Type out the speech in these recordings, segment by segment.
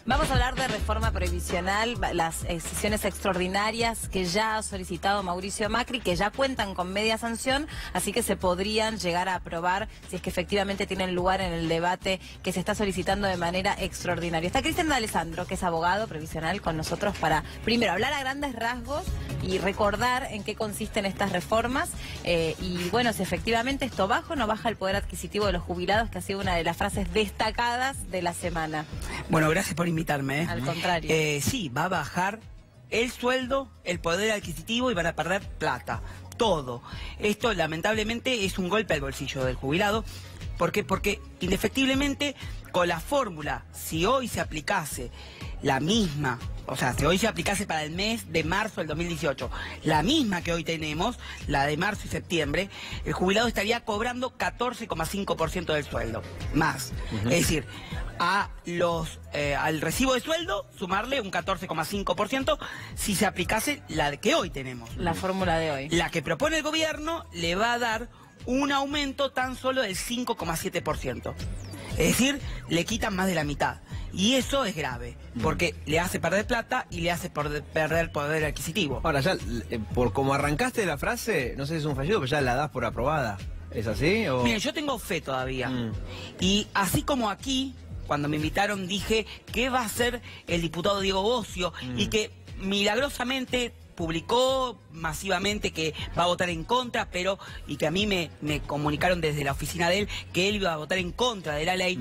Vamos a hablar de reforma previsional, las sesiones extraordinarias que ya ha solicitado Mauricio Macri, que ya cuentan con media sanción, así que se podrían llegar a aprobar si es que efectivamente tienen lugar en el debate que se está solicitando de manera extraordinaria. Está Cristian D'Alessandro, que es abogado previsional, con nosotros para, primero, hablar a grandes rasgos y recordar en qué consisten estas reformas y, bueno, si efectivamente esto baja o no baja el poder adquisitivo de los jubilados, que ha sido una de las frases destacadas de la semana. Bueno, gracias por invitarme. Al contrario. Sí, va a bajar el sueldo, el poder adquisitivo y van a perder plata. Todo. Esto, lamentablemente, es un golpe al bolsillo del jubilado. ¿Por qué? Porque, indefectiblemente, con la fórmula, si hoy se aplicase la misma, o sea, si hoy se aplicase para el mes de marzo del 2018, la misma que hoy tenemos, la de marzo y septiembre, el jubilado estaría cobrando 14,5% del sueldo, más. Es decir, al recibo de sueldo, sumarle un 14,5% si se aplicase la que hoy tenemos. La fórmula de hoy. La que propone el gobierno le va a dar un aumento tan solo del 5,7%. Es decir, le quitan más de la mitad. Y eso es grave, porque le hace perder plata y le hace perder poder adquisitivo. Ahora, ya, por como arrancaste la frase, no sé si es un fallido, pero ya la das por aprobada. ¿Es así? ¿O? Miren, yo tengo fe todavía. Y así como aquí, cuando me invitaron, dije que va a ser el diputado Diego Bocio y que milagrosamente publicó masivamente que va a votar en contra, y que a mí me comunicaron desde la oficina de él que él iba a votar en contra de la ley,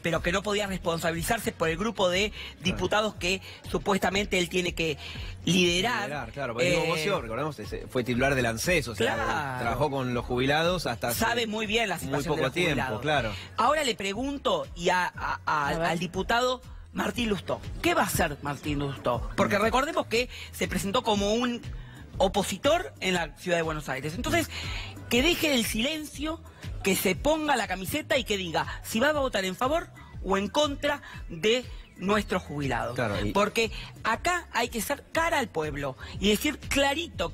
pero que no podía responsabilizarse por el grupo de diputados que supuestamente él tiene que liderar. Claro, porque Diego Bocio, recordemos, fue titular del ANSES, o sea, trabajó con los jubilados hasta sabe muy bien la situación de los jubilados. Claro. Ahora le pregunto al diputado Martín Lustó. ¿Qué va a hacer Martín Lustó? Porque recordemos que se presentó como un opositor en la ciudad de Buenos Aires. Entonces, que deje el silencio, que se ponga la camiseta y que diga si va a votar en favor o en contra de nuestros jubilados. Claro, porque acá hay que ser cara al pueblo y decir clarito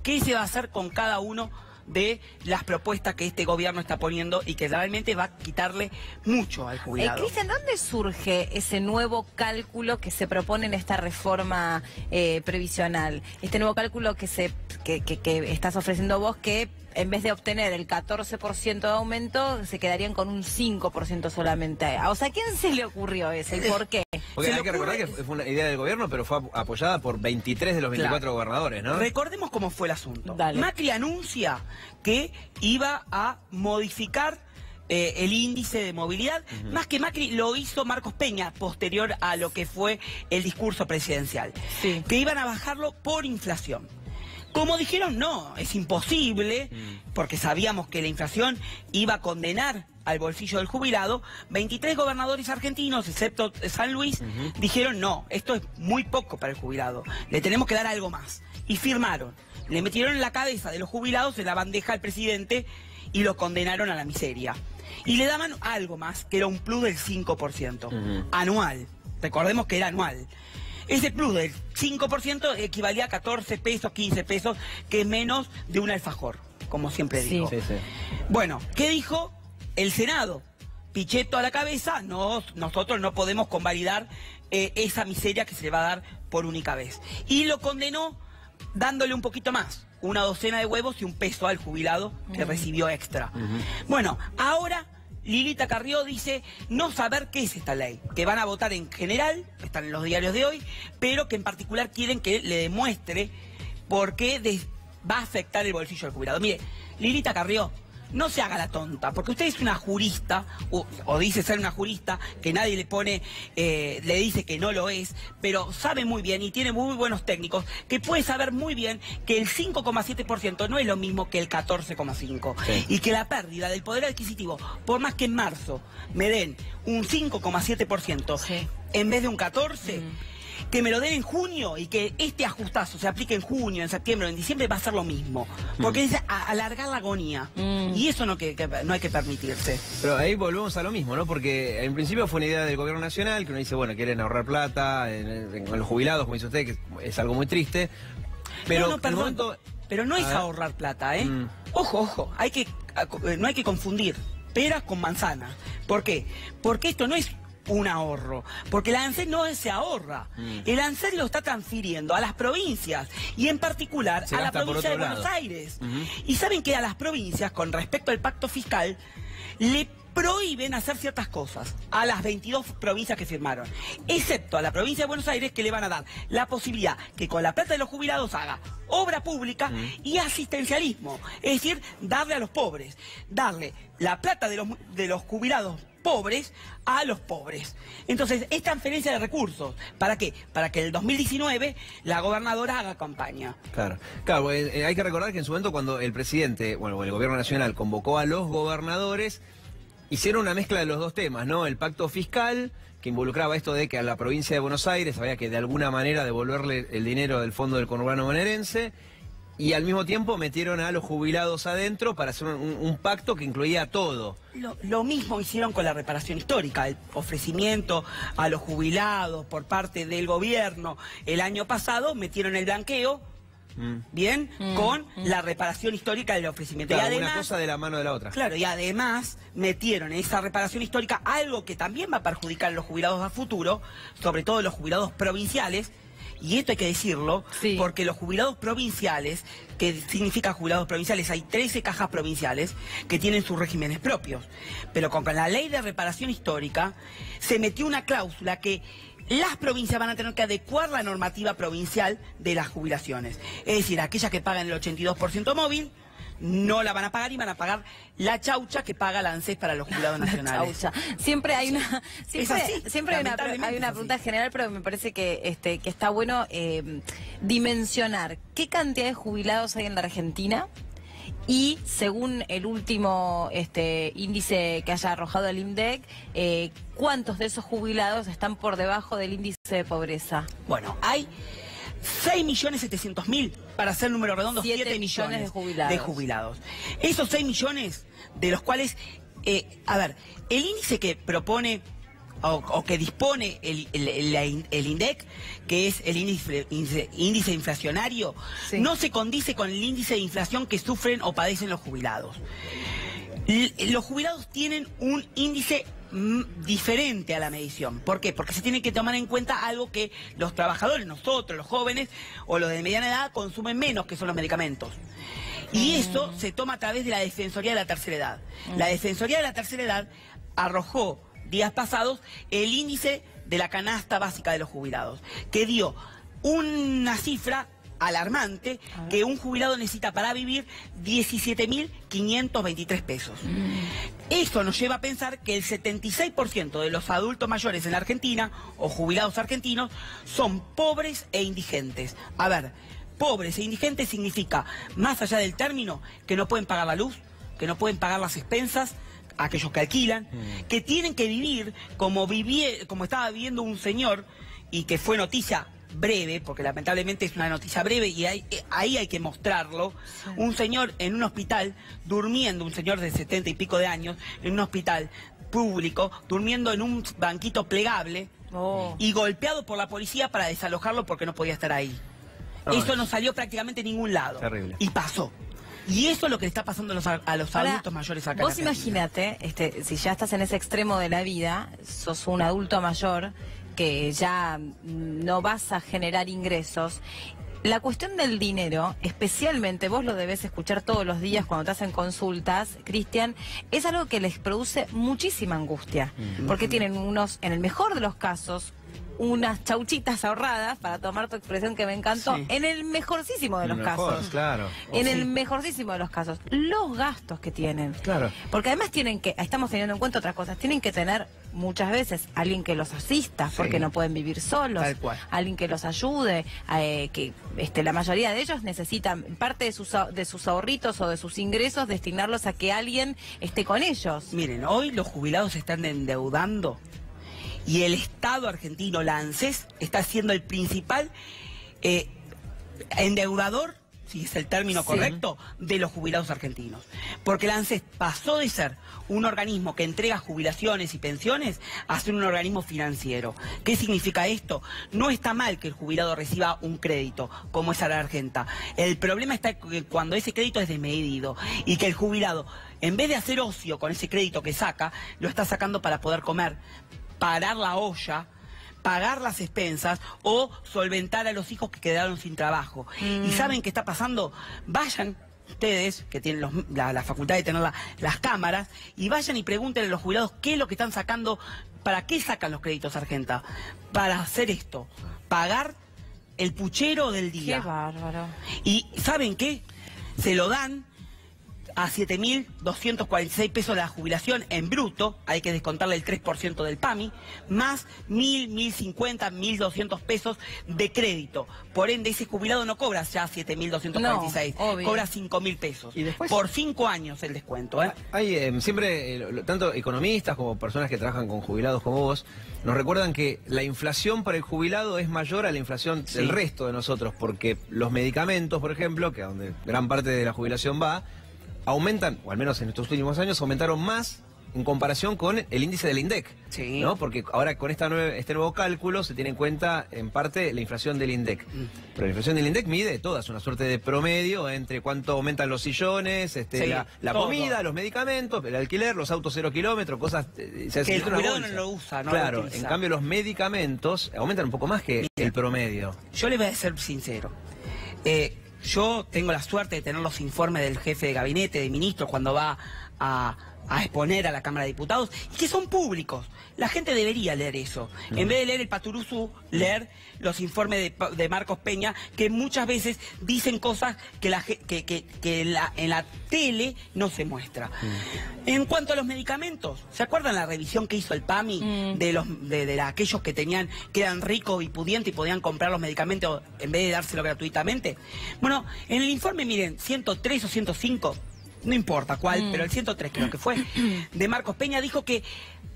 qué se va a hacer con cada uno de las propuestas que este gobierno está poniendo y que realmente va a quitarle mucho al jubilado. Cristian, ¿dónde surge ese nuevo cálculo que se propone en esta reforma previsional? Este nuevo cálculo que estás ofreciendo vos, que en vez de obtener el 14% de aumento, se quedarían con un 5% solamente. O sea, ¿a quién se le ocurrió eso y por qué? Porque hay que recordar que fue una idea del gobierno, pero fue apoyada por 23 de los 24 gobernadores, ¿no? Recordemos cómo fue el asunto. Dale. Macri anuncia que iba a modificar el índice de movilidad. Más que Macri, lo hizo Marcos Peña, posterior a lo que fue el discurso presidencial. Sí. Que iban a bajarlo por inflación. Como dijeron, no, es imposible, porque sabíamos que la inflación iba a condenar al bolsillo del jubilado. 23 gobernadores argentinos, excepto San Luis, dijeron, no, esto es muy poco para el jubilado, le tenemos que dar algo más. Y firmaron, le metieron en la cabeza de los jubilados en la bandeja al presidente y los condenaron a la miseria. Y le daban algo más, que era un plus del 5%, anual. Recordemos que era anual. Ese plus del 5% equivalía a 14 pesos, 15 pesos, que es menos de un alfajor, como siempre digo. Sí. Bueno, ¿qué dijo el Senado? Pichetto a la cabeza, nosotros no podemos convalidar esa miseria que se le va a dar por única vez. Y lo condenó dándole un poquito más, una docena de huevos y un peso al jubilado que recibió extra. Bueno, ahora Lilita Carrió dice no saber qué es esta ley, que van a votar en general, están en los diarios de hoy, pero que en particular quieren que le demuestre por qué va a afectar el bolsillo del jubilado. Mire, Lilita Carrió, no se haga la tonta, porque usted es una jurista, o dice ser una jurista, que nadie le dice que no lo es, pero sabe muy bien y tiene muy buenos técnicos, que puede saber muy bien que el 5,7% no es lo mismo que el 14,5%. Sí. Y que la pérdida del poder adquisitivo, por más que en marzo me den un 5,7% en vez de un 14%, que me lo den en junio y que este ajustazo se aplique en junio, en septiembre, en diciembre, va a ser lo mismo. Porque es alargar la agonía. Y eso no hay que permitirse. Pero ahí volvemos a lo mismo, ¿no? Porque en principio fue una idea del gobierno nacional, que uno dice, bueno, quieren ahorrar plata en los jubilados, como dice usted, que es algo muy triste. Pero perdón, pero no es ahorrar plata, ¿eh? Ojo, no hay que confundir peras con manzanas. ¿Por qué? Porque esto no es un ahorro, porque la ANSES no se ahorra. El ANSES lo está transfiriendo a las provincias y en particular a la provincia de Buenos Aires. Y saben que a las provincias, con respecto al pacto fiscal, le prohíben hacer ciertas cosas a las 22 provincias que firmaron, excepto a la provincia de Buenos Aires, que le van a dar la posibilidad que con la plata de los jubilados haga obra pública y asistencialismo, es decir, darle a los pobres, darle la plata de los jubilados pobres a los pobres. Entonces, es transferencia de recursos. ¿Para qué? Para que en el 2019 la gobernadora haga campaña. Claro, claro, hay que recordar que en su momento cuando el presidente, bueno, el gobierno nacional convocó a los gobernadores, hicieron una mezcla de los dos temas, ¿no? El pacto fiscal, que involucraba esto de que a la provincia de Buenos Aires había que de alguna manera devolverle el dinero del fondo del conurbano bonaerense, y al mismo tiempo metieron a los jubilados adentro para hacer un pacto que incluía todo. Lo mismo hicieron con la reparación histórica, el ofrecimiento a los jubilados por parte del gobierno. El año pasado metieron el blanqueo, bien, con la reparación histórica del ofrecimiento. Claro, y además, una cosa de la mano de la otra. Claro, y además metieron en esa reparación histórica algo que también va a perjudicar a los jubilados a futuro, sobre todo los jubilados provinciales. Y esto hay que decirlo, porque los jubilados provinciales, que significa jubilados provinciales, hay 13 cajas provinciales que tienen sus regímenes propios. Pero con la ley de reparación histórica se metió una cláusula que las provincias van a tener que adecuar la normativa provincial de las jubilaciones. Es decir, aquellas que pagan el 82% móvil, no la van a pagar y van a pagar la chaucha que paga la ANSES para los jubilados nacionales. Siempre hay una, siempre hay una es pregunta general, pero me parece que está bueno dimensionar qué cantidad de jubilados hay en la Argentina. Y según el último índice que haya arrojado el INDEC, ¿cuántos de esos jubilados están por debajo del índice de pobreza? Bueno, hay 6.700.000, para hacer número redondo, 7 millones de jubilados. Esos 6 millones, de los cuales, a ver, el índice que propone o que dispone el INDEC, que es el índice inflacionario, no se condice con el índice de inflación que sufren o padecen los jubilados. Los jubilados tienen un índice diferente a la medición. ¿Por qué? Porque se tiene que tomar en cuenta algo que los trabajadores, nosotros, los jóvenes o los de mediana edad consumen menos, que son los medicamentos. Y eso se toma a través de la Defensoría de la Tercera Edad. La Defensoría de la Tercera Edad arrojó días pasados el índice de la canasta básica de los jubilados, que dio una cifra alarmante, que un jubilado necesita para vivir 17.523 pesos. Esto nos lleva a pensar que el 76% de los adultos mayores en la Argentina, o jubilados argentinos, son pobres e indigentes. A ver, pobres e indigentes significa, más allá del término, que no pueden pagar la luz, que no pueden pagar las expensas, aquellos que alquilan, que tienen que vivir como estaba viviendo un señor, y que fue noticia breve, porque lamentablemente es una noticia breve y ahí hay que mostrarlo. Un señor en un hospital durmiendo, un señor de 70 y pico de años, en un hospital público, durmiendo en un banquito plegable y golpeado por la policía para desalojarlo porque no podía estar ahí. Eso no salió prácticamente en ningún lado. Terrible. Y pasó. Y eso es lo que le está pasando a los adultos mayores acá. Vos imagínate, si ya estás en ese extremo de la vida, sos un adulto mayor que ya no vas a generar ingresos. La cuestión del dinero, especialmente, vos lo debes escuchar todos los días cuando te hacen consultas, Cristian, es algo que les produce muchísima angustia, porque tienen en el mejor de los casos, unas chauchitas ahorradas, para tomar tu expresión que me encantó, en el mejorcísimo de los casos. Claro. En el mejorcísimo de los casos. Los gastos que tienen. Claro. Porque además estamos teniendo en cuenta otras cosas, tienen que tener muchas veces alguien que los asista, porque no pueden vivir solos, alguien que los ayude, que la mayoría de ellos necesitan parte de sus ahorritos o de sus ingresos, destinarlos a que alguien esté con ellos. Miren, hoy los jubilados se están endeudando. Y el Estado argentino, la ANSES, está siendo el principal endeudador, si es el término correcto, de los jubilados argentinos. Porque la ANSES pasó de ser un organismo que entrega jubilaciones y pensiones a ser un organismo financiero. ¿Qué significa esto? No está mal que el jubilado reciba un crédito, como es a la Argenta. El problema está cuando ese crédito es desmedido y que el jubilado, en vez de hacer ocio con ese crédito que saca, lo está sacando para poder comer. parar la olla, pagar las expensas o solventar a los hijos que quedaron sin trabajo. ¿Y saben qué está pasando? Vayan ustedes, que tienen la facultad de tener las cámaras, y vayan y pregúntenle a los jubilados qué es lo que están sacando, para qué sacan los créditos, Sargenta. Para hacer esto, pagar el puchero del día. Qué bárbaro. ¿Y saben qué? Se lo dan a 7.246 pesos la jubilación en bruto, hay que descontarle el 3% del PAMI, más 1.000, 1.050, 1.200 pesos de crédito. Por ende, ese jubilado no cobra ya 7.246, no, cobra 5.000 pesos. ¿Y después? Por 5 años el descuento, ¿eh? Hay siempre, tanto economistas como personas que trabajan con jubilados como vos, nos recuerdan que la inflación para el jubilado es mayor a la inflación del resto de nosotros, porque los medicamentos, por ejemplo, que a donde gran parte de la jubilación va, aumentan, o al menos en estos últimos años, aumentaron más en comparación con el índice del INDEC, ¿no? Porque ahora con este nuevo cálculo se tiene en cuenta, en parte, la inflación del INDEC. Pero la inflación del INDEC mide todas, una suerte de promedio entre cuánto aumentan los sillones, la comida, los medicamentos, el alquiler, los autos 0 kilómetros, cosas... que el jubilado no lo usa, ¿no? Claro, en cambio los medicamentos aumentan un poco más que el promedio. Yo les voy a ser sincero. Yo tengo la suerte de tener los informes del jefe de gabinete, de ministros, cuando va a exponer a la Cámara de Diputados, y que son públicos. La gente debería leer eso. En vez de leer el paturuzú, leer los informes de Marcos Peña, que muchas veces dicen cosas que en la tele no se muestra. En cuanto a los medicamentos, ¿se acuerdan la revisión que hizo el PAMI de aquellos que eran ricos y pudientes y podían comprar los medicamentos en vez de dárselo gratuitamente? Bueno, en el informe, miren, 103 o 105... no importa cuál, pero el 103 creo que fue, de Marcos Peña, dijo que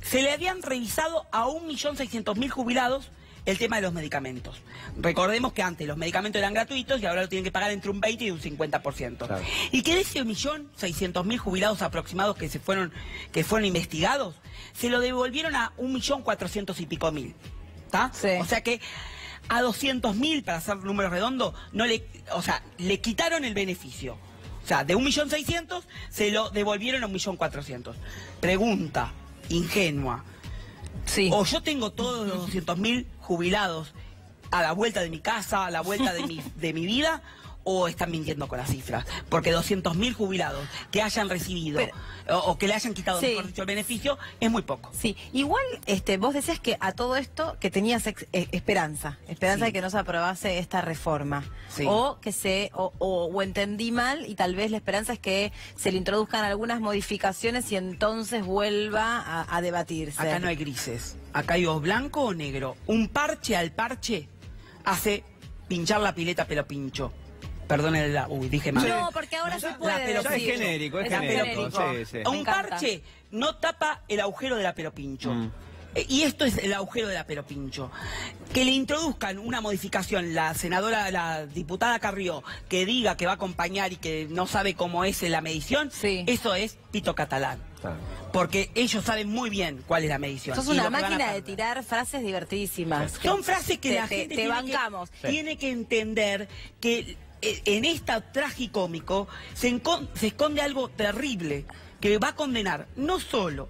se le habían revisado a 1.600.000 jubilados el tema de los medicamentos. Recordemos que antes los medicamentos eran gratuitos y ahora lo tienen que pagar entre un 20 y un 50%. Claro. Y que de ese 1.600.000 jubilados aproximados que fueron investigados, se lo devolvieron a 1.400.000 y pico. Sí. O sea que a 200.000, para hacer números redondos, le quitaron el beneficio. O sea, de 1.600.000 se lo devolvieron a 1.400.000. Pregunta ingenua. Sí. O yo tengo todos los 200.000 jubilados a la vuelta de mi casa, a la vuelta de mi vida, o están mintiendo con las cifras. Porque 200.000 jubilados que hayan recibido o que le hayan quitado, mejor dicho, el beneficio, es muy poco. Sí, igual vos decías que a todo esto que tenías esperanza de que no se aprobase esta reforma. Sí. O que o entendí mal, y tal vez la esperanza es que se le introduzcan algunas modificaciones y entonces vuelva a debatirse. Acá no hay grises, acá hay o blanco o negro. Un parche al parche hace pinchar la pileta pelo pincho. Perdónenle dije mal. No, porque ahora se puede decir. Es genérico, es genérico. Sí. Un parche no tapa el agujero de la pelopincho. Y esto es el agujero de la pelopincho. Que le introduzcan una modificación, la diputada Carrió, que diga que va a acompañar y que no sabe cómo es la medición, eso es pito catalán. Porque ellos saben muy bien cuál es la medición. Sos una máquina de tirar frases divertidísimas. Son frases que la gente tiene que entender que en esta tragicómico se esconde algo terrible que va a condenar no solo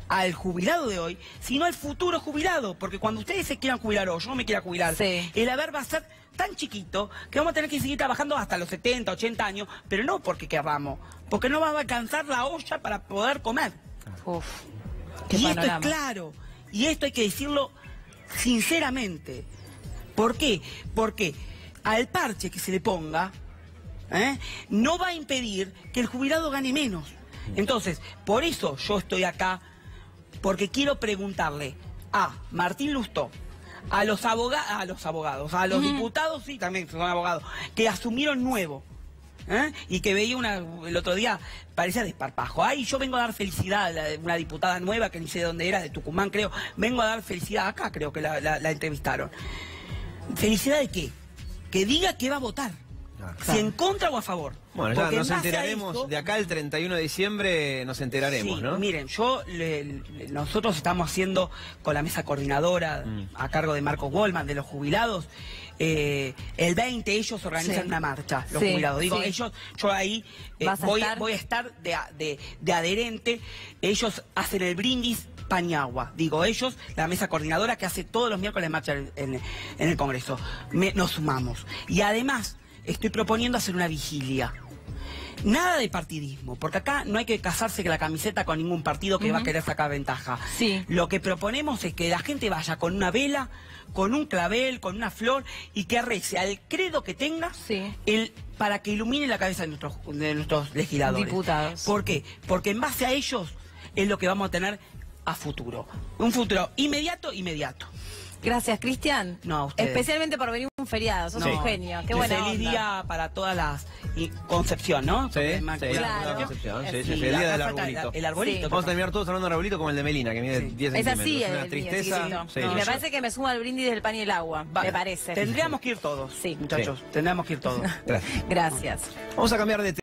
al jubilado de hoy, sino al futuro jubilado, porque cuando ustedes se quieran jubilar o yo me quiera jubilar, el haber va a ser tan chiquito que vamos a tener que seguir trabajando hasta los 70, 80 años, pero no porque querramos, porque no va a alcanzar la olla para poder comer. Y esto es claro, y esto hay que decirlo sinceramente. ¿Por qué? Porque al parche que se le ponga, no va a impedir que el jubilado gane menos. Entonces, por eso yo estoy acá, porque quiero preguntarle a Martín Lustó, a los abogados, a los diputados, sí, también son abogados, que asumieron nuevo, y que veía el otro día, parecía desparpajo. Ay, yo vengo a dar felicidad a una diputada nueva, que ni sé de dónde era, de Tucumán creo, vengo a dar felicidad, acá creo que la entrevistaron. ¿Felicidad de qué? Que diga que va a votar. Si en contra o a favor. Bueno, ya nos enteraremos, de acá al 31 de diciembre nos enteraremos, ¿no? Miren, nosotros estamos haciendo con la mesa coordinadora a cargo de Marcos Goldman, de los jubilados, el 20 ellos organizan una marcha, los jubilados. Digo, ellos, yo ahí voy a estar de adherente, ellos hacen el brindis Pan y Agua. Digo, ellos, la mesa coordinadora que hace todos los miércoles marcha en el Congreso. Nos sumamos. Y además, estoy proponiendo hacer una vigilia. Nada de partidismo, porque acá no hay que casarse con la camiseta con ningún partido que va a querer sacar ventaja. Sí. Lo que proponemos es que la gente vaya con una vela, con un clavel, con una flor y que rece al credo que tenga para que ilumine la cabeza de nuestros legisladores. Diputados. ¿Por qué? Porque en base a ellos es lo que vamos a tener a futuro. Un futuro inmediato. Gracias, Cristian. No, a ustedes. Especialmente por venir un feriado, sos un genio. Qué Y buena feliz onda. día para todas las... Concepción, ¿no? Sí, Claro. Concepción, sí, Sí, el día del acá falta arbolito. el arbolito. Sí. Vamos a terminar todos hablando de un arbolito como el de Melina, que mide 10 Es centímetros. así, Una el tristeza. mío, Sí. y me parece que me sumo al brindis del pan y el agua, me parece. Tendríamos que ir todos, Sí. muchachos. Tendríamos que ir todos. Gracias. Gracias. Vamos a cambiar de